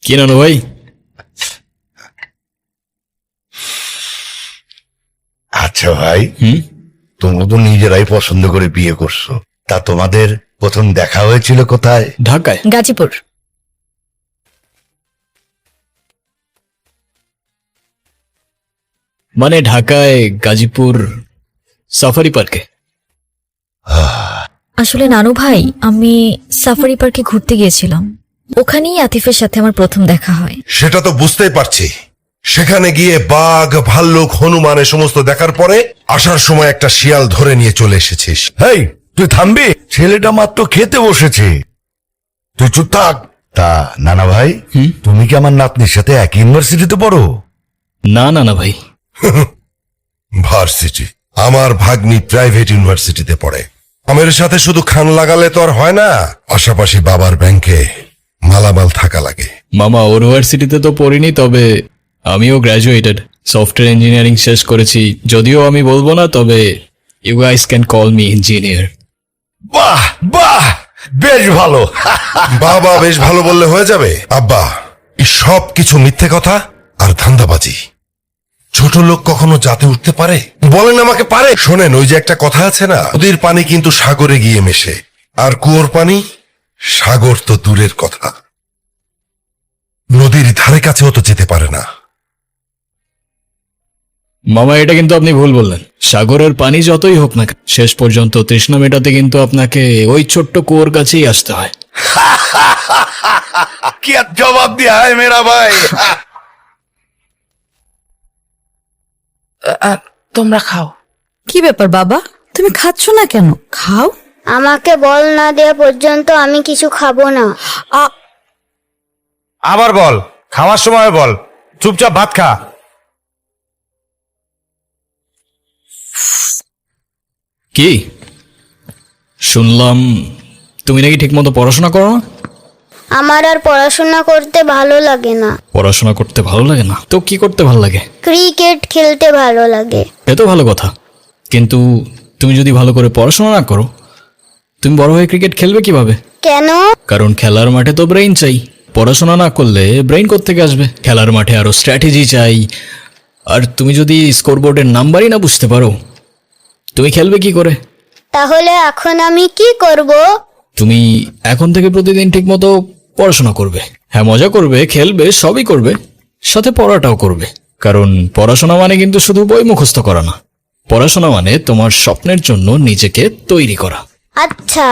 কি নানু ভাই? আচ্ছা ভাই, তোমরা তো নিজেরাই পছন্দ করে বিয়ে করছো, তা তোমাদের প্রথম দেখা হয়েছিল কোথায়? ঢাকায়। গাজীপুর। মানে ঢাকায় গাজীপুর সাফারি পার্কে। আসলে নানু ভাই, আমি সাফারি পার্কে ঘুরতে গিয়েছিলাম, ওখানেই আতিফের সাথে আমার প্রথম দেখা হয়। সেটা তো বুঝতেই পারছি। সেখানে গিয়ে বাঘ, ভাল্লুক, হনুমান এ সমস্ত দেখার পরে আসার সময় একটা শিয়াল ধরে নিয়ে চলে এসেছিস। হেই, তুই থামবি? ছেলেটা মাত্র খেতে বসেছে, তুই চুপ থাক। তা নানা ভাই, তুমি কি আমার নাতনির সাথে একই ইউনিভার্সিটিতে পড়ো? না না না ভাই, ভার্সিটি? আমার ভাগ্নি প্রাইভেট ইউনিভার্সিটিতে পড়ে। আমার সাথে শুধু খান লাগালে তো আর হয় না, পাশাপাশি বাবার ব্যাংকে মালামাল থাকা লাগে। মামা ইউনিভার্সিটিতে তো পড়িনি, তবে আমিও গ্র্যাজুয়েটেড, সফটওয়্যার ইঞ্জিনিয়ারিং শেষ করেছি। যদিও আমি বলবো না, তবে you guys can call me engineer. বাহ বাহ, বেশ ভালো। বাবা বেশ ভালো বললে হয়ে যাবে? আব্বা, এই সব কিছু মিথ্যে কথা আর ধান্দাবাজি। ছোট লোক কখনো জাতে উঠতে পারে? বলেন আমাকে পারে? শোনেন, ওই যে একটা কথা আছে না, নদীর পানি কিন্তু সাগরে গিয়ে মেশে, আর কুয়োর পানি সাগর তো দূরের কথা, নদীর ধারে কাছেও তো যেতে পারে না। মামা, এটা কিন্তু আপনি ভুল বললেন। সাগরের পানি যতই হোক না কেন, শেষ পর্যন্ত তৃষ্ণা মেটাতে কিন্তু আপনাকে ওই ছোট্ট কুয়োর কাছেই আসতে হয়। কি আর জবাব দিয়া হয় মেরা ভাই। তোমরা খাও। কি ব্যাপার বাবা, তুমি খাচ্ছ না কেন? খাও। আমাকে বল না দেওয়া পর্যন্ত আমি কিছু খাবো না। আবার বল, খাওয়ার সময় বল, চুপচাপ ভাত খা। কি শুনলাম তুমি নাকি ঠিক মতো পড়াশোনা করো না? আমার আর পড়াশোনা করতে ভালো লাগে না। পড়াশোনা করতে ভালো লাগে না তো কি করতে ভালো লাগে? ক্রিকেট খেলতে ভালো লাগে। এ তো ভালো কথা, কিন্তু তুমি যদি ভালো করে পড়াশোনা না করো, তুমি বড় হয়ে ক্রিকেট খেলবে কিভাবে? কেন? কারণ খেলার মাঠে তো ব্রেইন চাই। পড়াশোনা না করলে ব্রেইন কোত্থেকে আসবে? খেলার মাঠে আরো স্ট্র্যাটেজি চাই, আর তুমি যদি স্কোরবোর্ডের নাম্বারই না বুঝতে পারো, তুমি খেলবে কি করে? তাহলে এখন আমি কি করব? তুমি এখন থেকে প্রতিদিন ঠিক মতো পড়াশোনা করবে। হ্যাঁ, মজা করবে, খেলবে, সবই করবে, সাথে পড়াটাও করবে। কারণ পড়াশোনা মানে কিন্তু শুধু বই মুখস্থ করা না, পড়াশোনা মানে তোমার স্বপ্নের জন্য নিজেকে তৈরি করা। আচ্ছা।